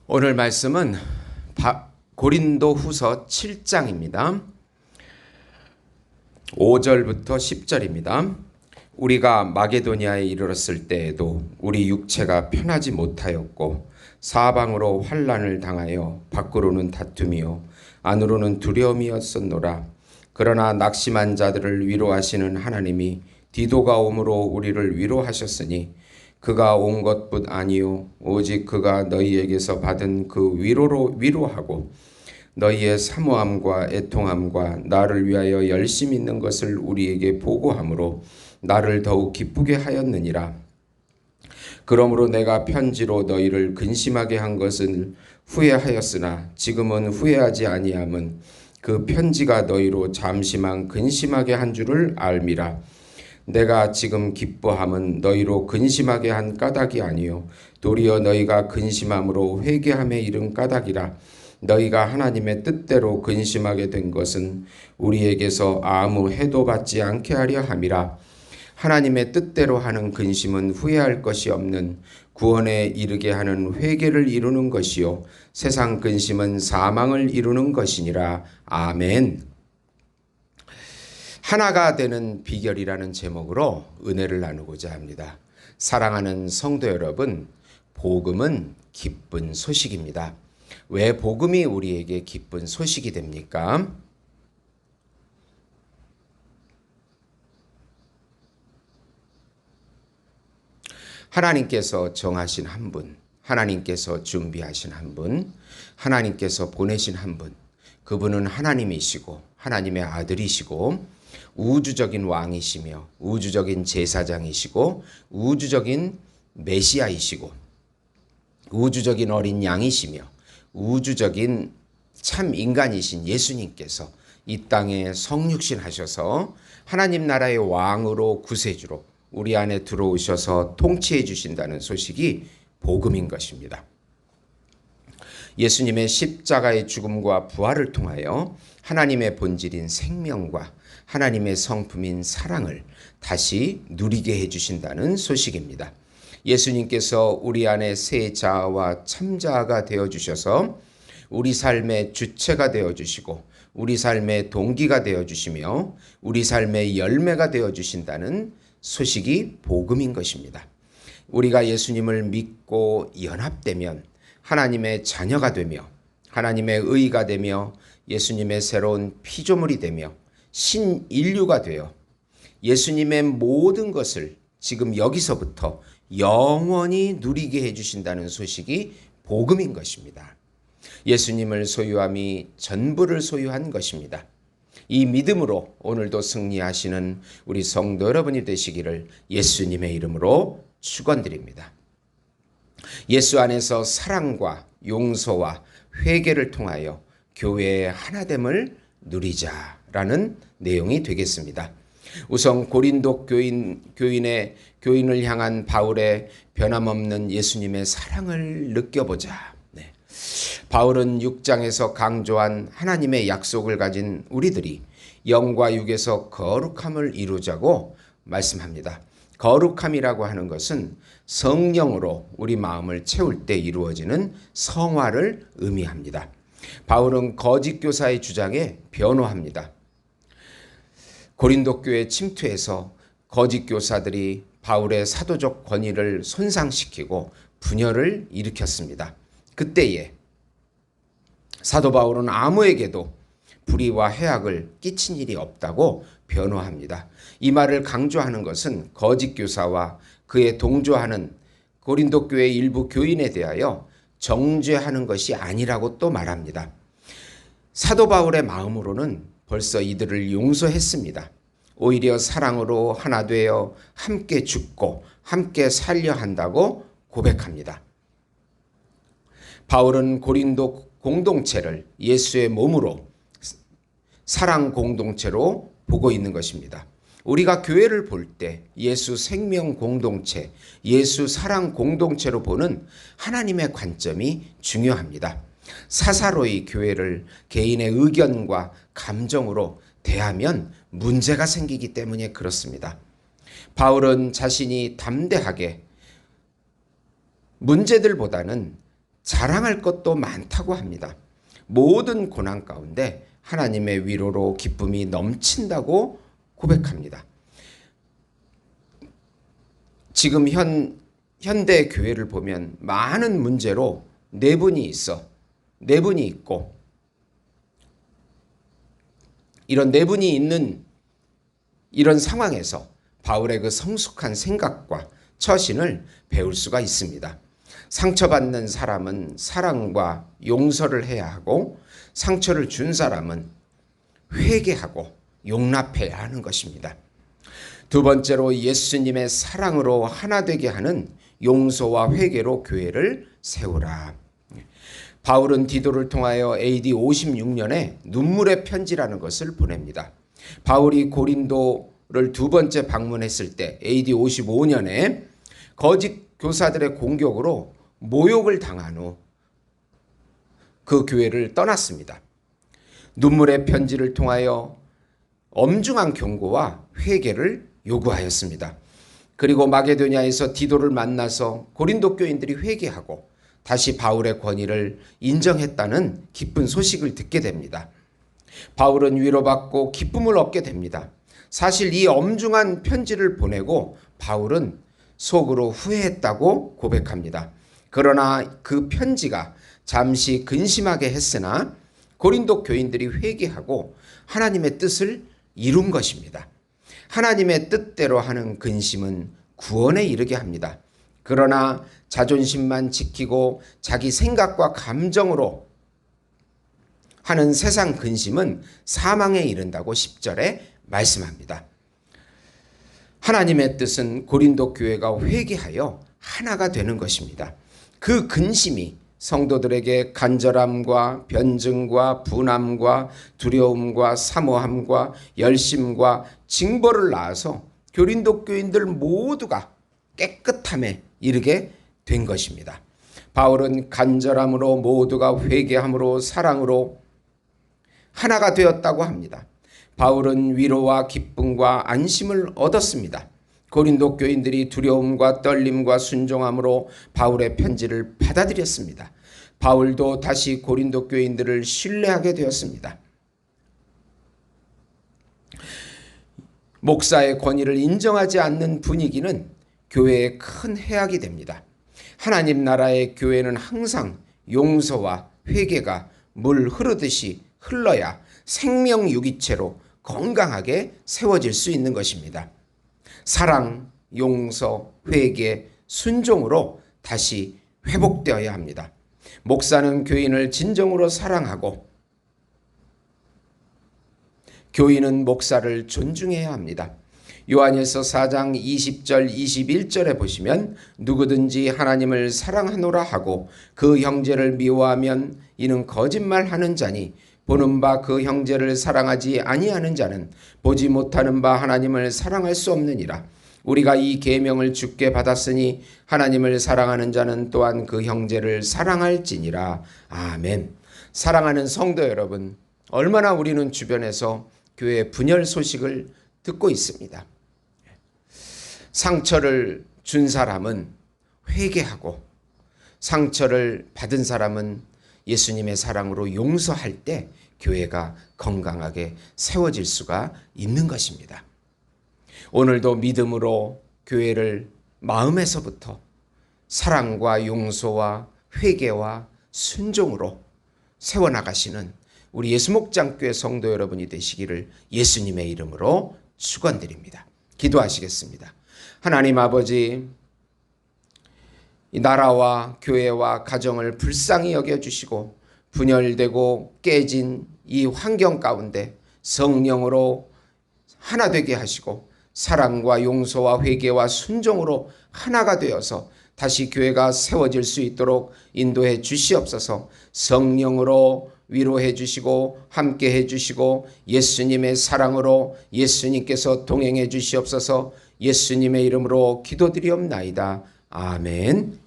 오늘 말씀은 고린도 후서 7장입니다. 5절부터 10절입니다. 우리가 마게도니아에 이르렀을 때에도 우리 육체가 편하지 못하였고 사방으로 환난을 당하여 밖으로는 다툼이요 안으로는 두려움이었었노라. 그러나 낙심한 자들을 위로하시는 하나님이 디도가 오므로 우리를 위로하셨으니 그가 온 것뿐 아니요 오직 그가 너희에게서 받은 그 위로로 위로하고 너희의 사모함과 애통함과 나를 위하여 열심 있는 것을 우리에게 보고함으로 나를 더욱 기쁘게 하였느니라. 그러므로 내가 편지로 너희를 근심하게 한 것을 후회하였으나 지금은 후회하지 아니함은 그 편지가 너희로 잠시만 근심하게 한 줄을 알미라. 내가 지금 기뻐함은 너희로 근심하게 한 까닭이 아니요 도리어 너희가 근심함으로 회개함에 이른 까닭이라. 너희가 하나님의 뜻대로 근심하게 된 것은 우리에게서 아무 해도 받지 않게 하려 함이라. 하나님의 뜻대로 하는 근심은 후회할 것이 없는 구원에 이르게 하는 회개를 이루는 것이요 세상 근심은 사망을 이루는 것이니라. 아멘. 하나가 되는 비결이라는 제목으로 은혜를 나누고자 합니다. 사랑하는 성도 여러분, 복음은 기쁜 소식입니다. 왜 복음이 우리에게 기쁜 소식이 됩니까? 하나님께서 정하신 한 분, 하나님께서 준비하신 한 분, 하나님께서 보내신 한 분, 그분은 하나님이시고 하나님의 아들이시고 우주적인 왕이시며 우주적인 제사장이시고 우주적인 메시아이시고 우주적인 어린 양이시며 우주적인 참 인간이신 예수님께서 이 땅에 성육신 하셔서 하나님 나라의 왕으로 구세주로 우리 안에 들어오셔서 통치해 주신다는 소식이 복음인 것입니다. 예수님의 십자가의 죽음과 부활을 통하여 하나님의 본질인 생명과 하나님의 성품인 사랑을 다시 누리게 해주신다는 소식입니다. 예수님께서 우리 안에 새 자아와 참 자아가 되어주셔서 우리 삶의 주체가 되어주시고 우리 삶의 동기가 되어주시며 우리 삶의 열매가 되어주신다는 소식이 복음인 것입니다. 우리가 예수님을 믿고 연합되면 하나님의 자녀가 되며 하나님의 의가 되며 예수님의 새로운 피조물이 되며 신인류가 되어 예수님의 모든 것을 지금 여기서부터 영원히 누리게 해주신다는 소식이 복음인 것입니다. 예수님을 소유함이 전부를 소유한 것입니다. 이 믿음으로 오늘도 승리하시는 우리 성도 여러분이 되시기를 예수님의 이름으로 축원드립니다. 예수 안에서 사랑과 용서와 회개를 통하여 교회의 하나됨을 누리자라는 내용이 되겠습니다. 우선 고린도 교인을 향한 바울의 변함없는 예수님의 사랑을 느껴보자. 바울은 6장에서 강조한 하나님의 약속을 가진 우리들이 영과 육에서 거룩함을 이루자고 말씀합니다. 거룩함이라고 하는 것은 성령으로 우리 마음을 채울 때 이루어지는 성화를 의미합니다. 바울은 거짓 교사의 주장에 변호합니다. 고린도 교회 침투해서 거짓 교사들이 바울의 사도적 권위를 손상시키고 분열을 일으켰습니다. 그때에 사도 바울은 아무에게도 불의와 해악을 끼친 일이 없다고 변호합니다. 이 말을 강조하는 것은 거짓 교사와 그에 동조하는 고린도 교회 일부 교인에 대하여 정죄하는 것이 아니라고 또 말합니다. 사도 바울의 마음으로는 벌써 이들을 용서했습니다. 오히려 사랑으로 하나 되어 함께 죽고 함께 살려 한다고 고백합니다. 바울은 고린도 공동체를 예수의 몸으로 사랑 공동체로 보고 있는 것입니다. 우리가 교회를 볼 때 예수 생명 공동체, 예수 사랑 공동체로 보는 하나님의 관점이 중요합니다. 사사로이 교회를 개인의 의견과 감정으로 대하면 문제가 생기기 때문에 그렇습니다. 바울은 자신이 담대하게 문제들보다는 자랑할 것도 많다고 합니다. 모든 고난 가운데 하나님의 위로로 기쁨이 넘친다고 고백합니다. 지금 현대 교회를 보면 많은 문제로 내분이 있고 이런 내분이 있는 이런 상황에서 바울의 그 성숙한 생각과 처신을 배울 수가 있습니다. 상처받는 사람은 사랑과 용서를 해야 하고 상처를 준 사람은 회개하고 용납해야 하는 것입니다. 두 번째로 예수님의 사랑으로 하나 되게 하는 용서와 회개로 교회를 세우라. 바울은 디도를 통하여 AD 56년에 눈물의 편지라는 것을 보냅니다. 바울이 고린도를 두 번째 방문했을 때 AD 55년에 거짓 교사들의 공격으로 모욕을 당한 후 그 교회를 떠났습니다. 눈물의 편지를 통하여 엄중한 경고와 회개를 요구하였습니다. 그리고 마게도냐에서 디도를 만나서 고린도 교인들이 회개하고 다시 바울의 권위를 인정했다는 기쁜 소식을 듣게 됩니다. 바울은 위로받고 기쁨을 얻게 됩니다. 사실 이 엄중한 편지를 보내고 바울은 속으로 후회했다고 고백합니다. 그러나 그 편지가 잠시 근심하게 했으나 고린도 교인들이 회개하고 하나님의 뜻을 이룬 것입니다. 하나님의 뜻대로 하는 근심은 구원에 이르게 합니다. 그러나 자존심만 지키고 자기 생각과 감정으로 하는 세상 근심은 사망에 이른다고 10절에 말씀합니다. 하나님의 뜻은 고린도 교회가 회개하여 하나가 되는 것입니다. 그 근심이 성도들에게 간절함과 변증과 분함과 두려움과 사모함과 열심과 징벌을 낳아서 고린도 교인들 모두가 깨끗함에 이르게 된 것입니다. 바울은 간절함으로 모두가 회개함으로 사랑으로 하나가 되었다고 합니다. 바울은 위로와 기쁨과 안심을 얻었습니다. 고린도 교인들이 두려움과 떨림과 순종함으로 바울의 편지를 받아들였습니다. 바울도 다시 고린도 교인들을 신뢰하게 되었습니다. 목사의 권위를 인정하지 않는 분위기는 교회에 큰 해악이 됩니다. 하나님 나라의 교회는 항상 용서와 회개가 물 흐르듯이 흘러야 생명유기체로 건강하게 세워질 수 있는 것입니다. 사랑, 용서, 회개, 순종으로 다시 회복되어야 합니다. 목사는 교인을 진정으로 사랑하고 교인은 목사를 존중해야 합니다. 요한일서 4장 20절 21절에 보시면 누구든지 하나님을 사랑하노라 하고 그 형제를 미워하면 이는 거짓말하는 자니 보는 바 그 형제를 사랑하지 아니하는 자는 보지 못하는 바 하나님을 사랑할 수 없느니라. 우리가 이 계명을 주께 받았으니 하나님을 사랑하는 자는 또한 그 형제를 사랑할지니라. 아멘. 사랑하는 성도 여러분, 얼마나 우리는 주변에서 교회 분열 소식을 듣고 있습니다. 상처를 준 사람은 회개하고 상처를 받은 사람은 예수님의 사랑으로 용서할 때 교회가 건강하게 세워질 수가 있는 것입니다. 오늘도 믿음으로 교회를 마음에서부터 사랑과 용서와 회개와 순종으로 세워나가시는 우리 예수목장교회 성도 여러분이 되시기를 예수님의 이름으로 축원드립니다. 기도하시겠습니다. 하나님 아버지, 이 나라와 교회와 가정을 불쌍히 여겨주시고 분열되고 깨진 이 환경 가운데 성령으로 하나 되게 하시고 사랑과 용서와 회개와 순종으로 하나가 되어서 다시 교회가 세워질 수 있도록 인도해 주시옵소서. 성령으로 위로해 주시고 함께 해 주시고 예수님의 사랑으로 예수님께서 동행해 주시옵소서. 예수님의 이름으로 기도드리옵나이다. 아멘.